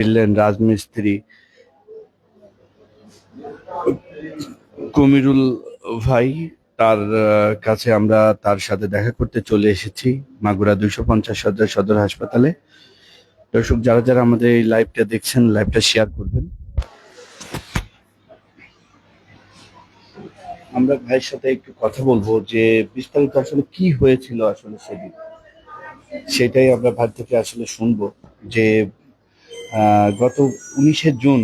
ছিলেন রাজমিস্ত্রি কমিরুল ভাই। তার কাছে আমরা তার সাথে দেখা করতে চলে এসেছি মাগুরা 250 সদর সদর হাসপাতালে। দর্শক যারা যারা আমাদের এই লাইভটা দেখছেন, লাইভটা শেয়ার করবেন। আমরা ভাইয়ের সাথে একটু কথা বলবো যে বিস্তারিত আসলে কি হয়েছিল আসলে সেদিন, সেটাই আমরা ভাই থেকে আসলে শুনবো। যে গত 19শে জুন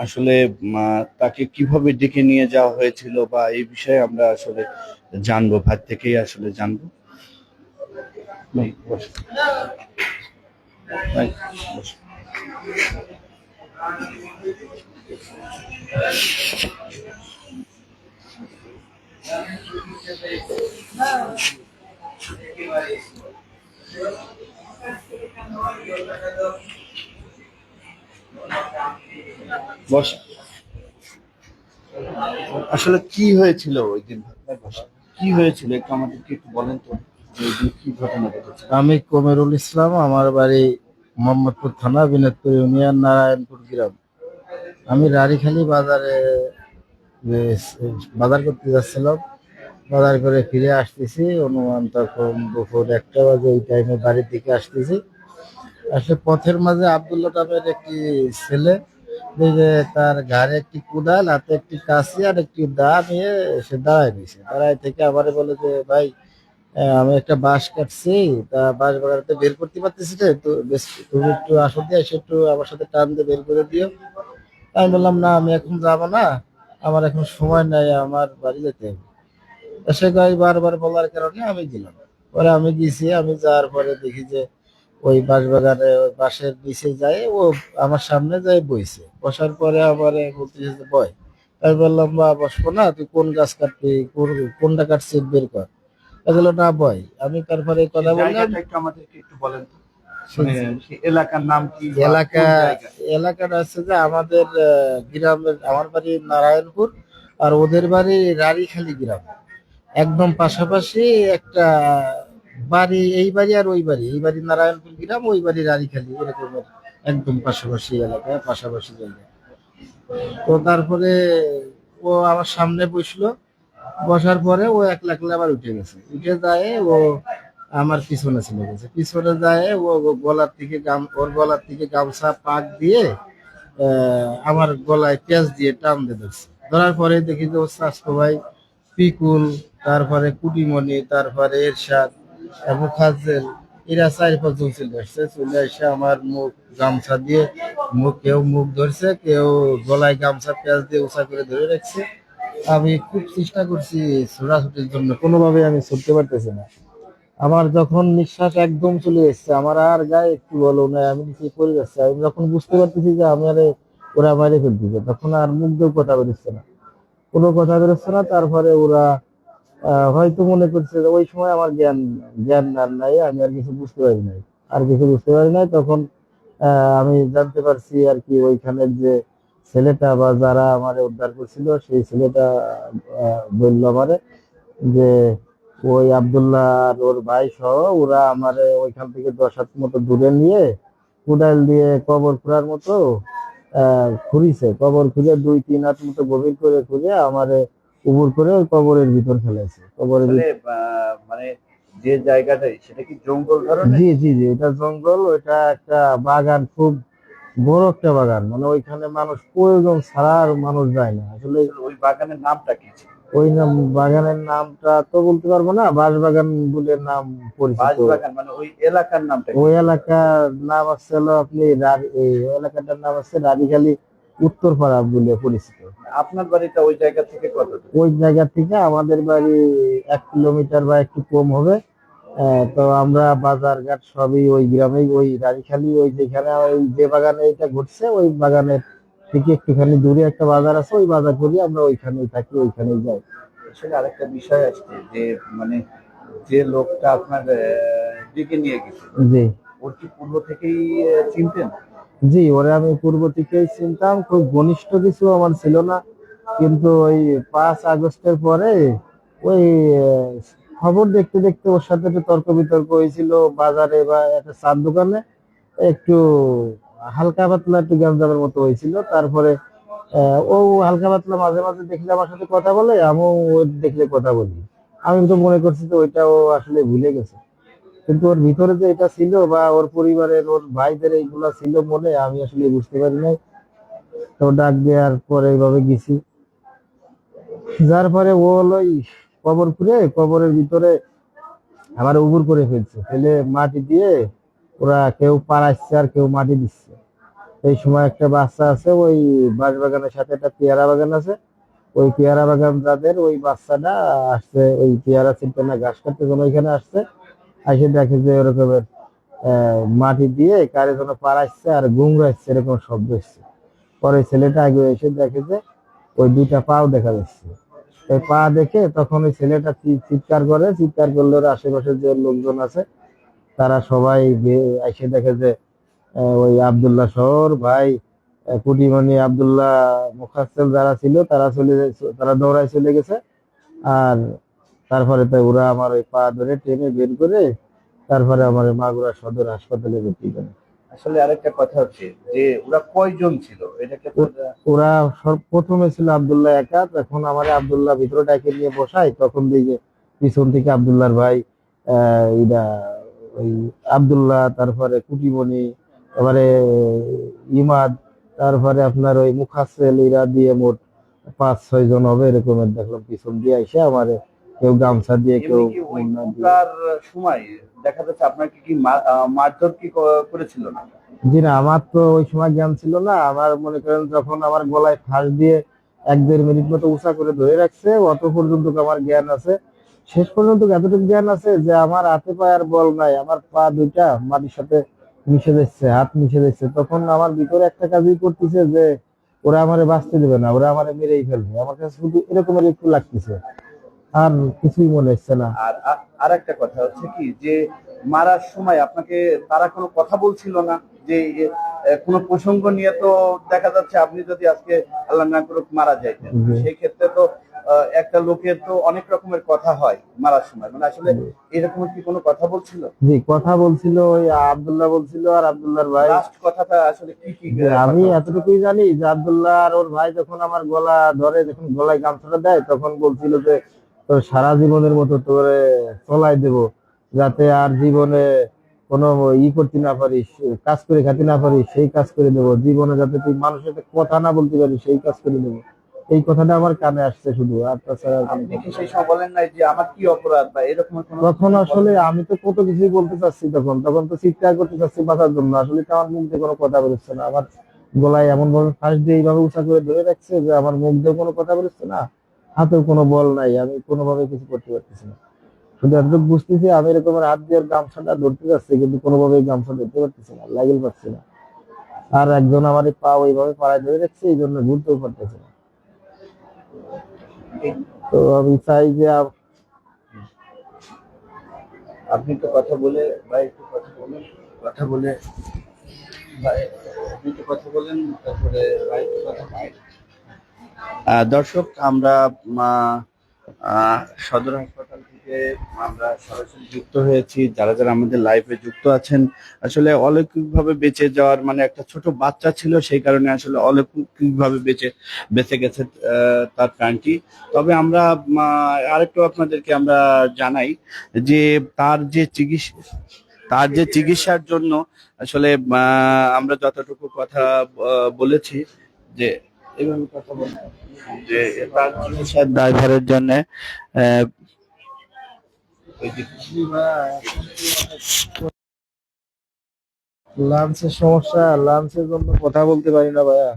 আসলে তাকে কিভাবে ডেকে নিয়ে যাওয়া হয়েছিল বা এই বিষয়ে আমরা আসলে জানবো, ভাই থেকেই আসলে জানবো। ভাই, বসো। ভাই, বসো। বসো। আসলে কি হয়েছিল ওই দিন? ভাই, বসো। কি হয়েছিল একটু আমাদেরকে একটু বলেন তো, যে ওই দিন কি ঘটনা ঘটেছে? আমি কবিরুল ইসলাম, আমার বাড়ি মোহাম্মদপুর থানা, বিনোদপুর ইউনিয়ন, নারায়ণপুর গ্রাম। আমি রাড়িখালি বাজারে যে বাজার করতে যাচ্ছিলাম। বাজার করে ফিরে আসতেছি, অনুমান তখন দুপুর 1টা বাজে। ওই টাইমে বাড়ির দিকে আসতেছি। আসলে পথের মাঝে আব্দুল্লাহ নামের একটি ছেলে, এই যে তার ঘাড়ে একটি কুদাল, হাতে একটি কাশি আর একটি দা নিয়ে সে দাঁড়ায় দিয়েছে। দাঁড়ায় থেকে আমারে বলে যে, ভাই, আমি একটা বাঁশ কাটছি, তা বাঁশ বাগানতে বের করতে পারতেছি না, তো বেশ তুমি একটু আসো, দিয়ে এসে একটু আমার সাথে টান দিয়ে বের করে দিও। আমি বললাম, না, আমি এখন যাবো না, আমার এখন সময় নাই, আমার বাড়ি যেতে হবে। তা সে গাই বারবার বলার কারণে আমি গেলাম। পরে আমি গেছি, আমি যাওয়ার পরে দেখি যে ওই বাঁশ বাগানে ওই বাঁশের নিচে যায়, ও আমার সামনে যায় বইছে। বসার পরে আমার বলতেছে যে, বয়। আমি বললাম, বা বসবো না, তুই কোন গাছ কাটবি, কোনটা কাটছিস বের কর। এগুলো না বয়। আমি তারপরে এই সেই কথা বললাম। জায়গাটা একটু আমাদেরকে একটু বলেন তো, মানে সে সেই এলাকার নাম কি বা এলাকা কোন জায়গা? এলাকাটা হচ্ছে যে আমাদের গ্রামের, আমার বাড়ি নারায়ণপুর, আর ওদের বাড়ি রাড়িখালি গ্রাম। একদম পাশাপাশি একটা বাড়ি, এই বাড়ি আর ওই বাড়ি, এই বাড়ি নারায়ণপুর গ্রাম, ওই বাড়ি রাড়িখালি, এরকম একদম পাশাপাশি এলাকায়, পাশাপাশি জায়গায়। তো তারপরে ও আমার সামনে বসলো। বসার পরে ও একলা একলা আবার উঠে গেছে। উঠে যায় ও আমার পিছনে চলে গেছে। পিছনে যায় ও ওর গলার থেকে গামছা পাক দিয়ে আমার গলায় পেঁচ দিয়ে টান দিয়ে ধরছে। ধরার পরে দেখি যে ওর স্বাস্থ্য ভাই পিকুল, তারপরে কুটিমণি, তারপরে এরশাদ, মুখাজ্জেল, এরা 4-5 জন চলে আসছে। চলে এসে আমার মুখ গামছা দিয়ে, কেউ মুখ ধরছে, কেউ গলায় গামছা পেঁচ দিয়ে উঁচা করে ধরে রাখছে। আমি খুব চেষ্টা করছি ছোটাছুটির জন্য, কোনোভাবে আমি ছুটতে পারতেছি না। আমার যখন নিঃশ্বাস একদম চলে এসছে, আমার আর গায়ে একটু বলো না, আমি নিচে পড়ে যাচ্ছে। আমি যখন বুঝতে পারতেছি যে আমি আরে ওরা মারে ফেলতেছে, তখন আর মুখ দিয়েও কথা বেরোচ্ছে না, কোনো কথা বেরোচ্ছে না। তারপরে ওরা হয়তো মনে করছে যে ওই সময় আমার জ্ঞান জ্ঞান আর নাই, আমি আর কিছু বুঝতে পারি নাই, আর কিছু বুঝতে পারি নাই। তখন আমি জানতে পারছি আর কি, ওইখানের যে ছেলেটা বা যারা আমারে উদ্ধার করছিল, সেই ছেলেটা বললো আমারে যে ওই আব্দুল্লাহ আর ওর ভাই সহ ওরা আমারে ওইখান থেকে 10 হাত মতো দূরে নিয়ে কুড়াল দিয়ে কবর খোঁড়ার মতো খুঁড়িছে। কবর খুঁড়ে 2-3 হাত মতো গভীর করে খুঁড়ে আমারে উবুর করে ওই কবরের ভিতর ফেলাইছে। কবরের আসলে মানে যে জায়গাটাই, সেটা কি জঙ্গল ধরনের? জি, জি, জি, এটা জঙ্গল, ওইটা একটা বাগান, খুব বড় একটা বাগান। মানে ওইখানে মানুষ প্রয়োজন ছাড়া আর মানুষ যায় না আসলে। আসলে ওই বাগানের নামটা কি ছিল? ওই নাম, বাগানের নামটা তো বলতে পারবো না, বাঁশবাগান বলে নাম পরিচিত। বাঁশবাগান মানে ওই এলাকার নামটা কি? ওই এলাকার নাম আছে হলো আপনি এই এলাকাটার নাম আছে রাড়িখালি উত্তরপাড়া বলে পরিচিত। আপনার বাড়িটা ওই জায়গা থেকে কত দূর? ওই জায়গা থেকে আমাদের বাড়ি 1 কিলোমিটার বা একটু কম হবে। তো আমরা বাজার ঘাট সবই ওই গ্রামেই, ওই রাড়িখালি, ওই যেখানে ওই যে বাগানে এটা ঘটছে, ওই বাগানের থেকে একটুখানি দূরে একটা বাজার আছে, ওই বাজার করি আমরা, ওইখানেই থাকি, ওইখানেই যাই। আসলে আরেকটা বিষয় আসছে যে মানে যে লোকটা আপনার দিকে নিয়ে গেছে, জি, ওর কি পূর্ব থেকেই চিনতেন? জি, ওরে আমি পূর্ব থেকেই চিনতাম, খুব ঘনিষ্ঠ কিছু আমার ছিল না। কিন্তু ওই 5 আগস্টের পরে ওই আহ, খবর দেখতে দেখতে ওর সাথে একটু তর্ক বিতর্ক হয়েছিল বাজারে বা একটা চার দোকানে। একটু হালকা পাতলা একটু গ্যাঞ্জামের মতো হয়েছিল। তারপরে ও হালকা পাতলা মাঝে মাঝে দেখলে আমার সাথে কথা বলে, আমিও ওর দেখলে কথা বলি। আমি তো মনে করছি যে ওইটা ও আসলে ভুলে গেছে, কিন্তু ওর ভিতরে যে এটা ছিল বা ওর পরিবারের ওর ভাইদের এইগুলা ছিল মনে, আমি আসলে বুঝতে পারি নাই। তো ডাক দেওয়ার পরে এইভাবে গেছি, যার পরে ও হলো ওই কবর খুঁড়ে কবরের ভিতরে আমার উবুর করে ফেলছে, ফেলে মাটি দিয়ে ওরা কেউ পাড়াচ্ছে আর কেউ মাটি দিচ্ছে। এই সময় একটা বাচ্চা আছে ওই বাঁশ বাগানের সাথে একটা পেয়ারা বাগান আছে, ওই পেয়ারা বাগান যাদের ওই বাচ্চাটা আসছে ওই পেয়ারা ছিনতে না ঘাস কাটতে যেন ওইখানে আসছে, এসে দেখে যে ওরকমের মাটি দিয়ে কারে যেন পাড়াচ্ছে আর গুংরাচ্ছে এরকম শব্দ এসছে। পরে ছেলেটা আগে এসে দেখে যে ওই দুইটা পাও দেখা যাচ্ছে। এই পা দেখে তখন ওই ছেলেটা চিৎকার করে, চিৎকার করলে ওর আশেপাশে যে লোকজন আছে তারা সবাই এসে দেখে যে ওই আব্দুল্লাহ শহর ভাই কুটিমনি আব্দুল্লাহ মুখাসেল যারা ছিল তারা তারা দৌড়ায় চলে গেছে। আর তারপরে তো ওরা আমার ওই পা ধরে টেনে বের করে তারপরে আমার মাগুরা সদর হাসপাতালে ভর্তি করে। আসলে আরেকটা কথা হচ্ছে যে ওরা কয়জন ছিল এটাকে ওরা প্রথমে ছিল আব্দুল্লাহ একা, তখন আমার আব্দুল্লাহ ভিতরে ডাকে নিয়ে বসাই, তখন দিকে পিছন থেকে আব্দুল্লাহর ভাই ইদা ওই আব্দুল্লাহ, তারপরে কুটিমনি, তারপরে ইমাদ, তারপরে আপনার ওই মুখাসেল, এরা দিয়ে মোট 5-6 জন হবে এরকমের দেখলাম পিছন দিয়ে এসে আমারে কেউ গামছা দিয়ে কেউ এমনি কি ওই ওড়না দিয়ে। ঢোকার সময় দেখা যাচ্ছে আপনাকে কি মারধর কি করেছিল না? জি না, আমার তো ওই সময় জ্ঞান ছিল না। আমার মনে করেন যখন আমার গলায় ফাঁস দিয়ে 1-1.5 মিনিট মতো উঁচা করে ধরে রাখছে, অত পর্যন্ত আমার জ্ঞান আছে। শেষ পর্যন্ত এতটুকু জ্ঞান আছে যে আমার হাতে পায়ে আর বল নাই, আমার পা দুইটা মাটির সাথে মিশে যাচ্ছে, হাত মিশে যাচ্ছে। তখন আমার ভিতরে একটা কাজই করতেছে যে ওরা আমারে বাঁচতে দেবে না, ওরা আমারে মেরেই ফেলবে। আমার কাছে শুধু এরকমের একটু লাগতেছে, আর কিছুই মনে হচ্ছে না। আর আর একটা কথা হচ্ছে কি যে মারার সময় আপনাকে তারা কোনো কথা বলছিল না যে কোনো প্রসঙ্গ নিয়ে? তো দেখা যাচ্ছে আপনি যদি আজকে আল্লাহ না করুক মারা যাইতেন, জি। সেই ক্ষেত্রে তো একটা লোকের তো অনেক রকমের কথা হয় মারার সময়, মানে আসলে এরকম কি কোনো কথা বলছিল? জি, কথা বলছিল ওই আব্দুল্লাহ বলছিল আর আব্দুল্লাহর ভাই। লাস্ট কথাটা আসলে কি কি যে আমি এতটুকুই জানি যে আব্দুল্লাহ আর ওর ভাই যখন আমার গলা ধরে, যখন গলায় গামছাটা দেয়, তখন বলছিল যে তোর সারা জীবনের মতো তোরে চলাই দেব, যাতে আর জীবনে কোনো করতে না পারিস, কাজ করে খাতে না পারিস, সেই কাজ করে দেবো। জীবনে যাতে তুই মানুষের সাথে কথা না বলতে পারিস, সেই কাজ করে দেবো। এই কথাটা আমার কানে আসছে শুধু, আর তাছাড়া আর কোনো আপনি কথা কি না। সেই সময় বলেন নাই যে আমার কি অপরাধ বা এরকম কোনো? তখন আসলে আমি তো কত কিছুই বলতে চাচ্ছি, তখন তখন তো চিৎকার করতে চাচ্ছি বাঁচার জন্য, আসলে তো আমার মুখ দিয়ে কোনো কথা বেরোচ্ছে না। আমার গলায় এমন ভাবে ফাঁস দিয়ে এইভাবে উঁচা করে ধরে রাখছে যে আমার মুখ দিয়ে কোনো কথা বেরোচ্ছে না, হাতেও কোনো বল নাই, আমি কোনোভাবে কিছু করতে পারতেছি না। শুধু এতটুকু বুঝতেছি আমি এরকম হাত দিয়ে গামছাটা ধরতে যাচ্ছি, কিন্তু কোনোভাবে গামছা ধরতে পারতেছি না, লাগেল পাচ্ছি না। আর একজন আমার এই পা ওইভাবে পাড়ায় ধরে রাখছে, এই জন্য ঘুরতেও পারতেছে না। তো আমি চাই যে আপনি তো কথা বলে ভাই, একটু কথা বলেন, কথা বলে ভাই, আপনি একটু কথা বলেন, তারপরে ভাই একটু কথা ভাই। দর্শক, আমরা সদর হাসপাতাল থেকে আমরা সরাসরি যুক্ত হয়েছি। যারা যারা আমাদের লাইভে যুক্ত আছেন, আসলে অলৌকিকভাবে বেঁচে যাওয়ার, মানে একটা ছোট বাচ্চা ছিল সেই কারণে আসলে অলৌকিকভাবে বেঁচে গেছে তার প্রাণটি। তবে আমরা আরেকটু আপনাদেরকে আমরা জানাই যে তার যে চিকিৎসার জন্য আসলে আমরা যতটুকু কথা বলেছি যে এভাবে কথা বলছি যে তার চিকিৎসার ড্রাইভারের জন্য লাঞ্চের সমস্যা, লাঞ্চের জন্য কথা বলতে পারি না ভাইয়া।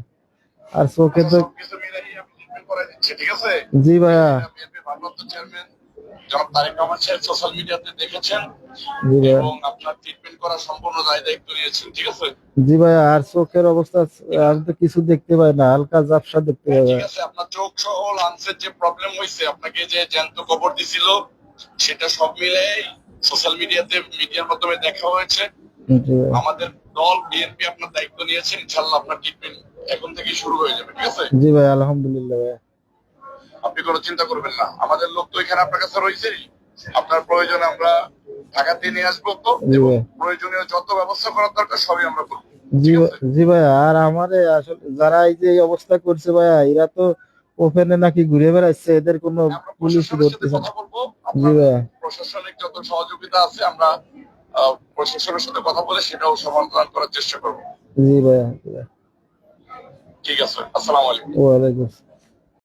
আর চোখে তো সবকিছু মিলাই আমি ট্রিটমেন্ট করাই দিচ্ছি, ঠিক আছে? জি ভাইয়া। বিএনপি ভারপ্রাপ্ত চেয়ারম্যান জনাব তারেক রহমান সাহেব সোশ্যাল মিডিয়াতে দেখেছেন জি ভাইয়া। এবং আপনার ট্রিটমেন্ট করা সম্পূর্ণ দায়িত্ব নিয়েছেন, ঠিক আছে? জি ভাইয়া, আর চোখের অবস্থা আমি তো কিছু দেখতে পাই না, হালকা ঝাপসা দেখতে পাই ঠিক ভাইয়া। আছে, আপনার চোখ সহ লাঞ্চের যে প্রবলেম হয়েছে, আপনাকে যে জ্যান্ত কবর দিছিল, সেটা সব মিলে সোশ্যাল মিডিয়ার মাধ্যমে দেখা হয়েছে। জি ভাইয়া। আমাদের দল বিএনপি আপনার দায়িত্ব নিয়েছে, ইনশাল্লাহ আপনার ট্রিটমেন্ট এখন থেকেই শুরু হয়ে যাবে, ঠিক আছে? জি ভাইয়া, আলহামদুলিল্লাহ ভাইয়া। আপনি কোনো চিন্তা করবেন না, আমাদের লোক তো এখানে আপনার কাছে রয়েছে। আপনার প্রয়োজনে আমরা ঢাকাতে নিয়ে আসবো তো, জি এবং ভাইয়া। প্রয়োজনীয় যত ব্যবস্থা করার দরকার সবই আমরা করবো। জি ঠিক আছে? জি ভাইয়া, আর আমারে আসলে যারা এই যে এই অবস্থা করছে ভাইয়া, এরা তো ওপেনে নাকি ঘুরে বেড়াচ্ছে, এদের কোনো আমরা পুলিশই প্রশাসনের সাথে ধরতেছে না। কথা বলবো। জি আপনার ভাইয়া। প্রশাসনিক যত সহযোগিতা আছে আমরা প্রশাসনের সাথে কথা বলে সেটাও সমাধান করার চেষ্টা করবো। জি ভাইয়া, জি ভাইয়া। ঠিক আছে, আসসালামু আলাইকুম। ওয়ালাইকুম আসসালাম।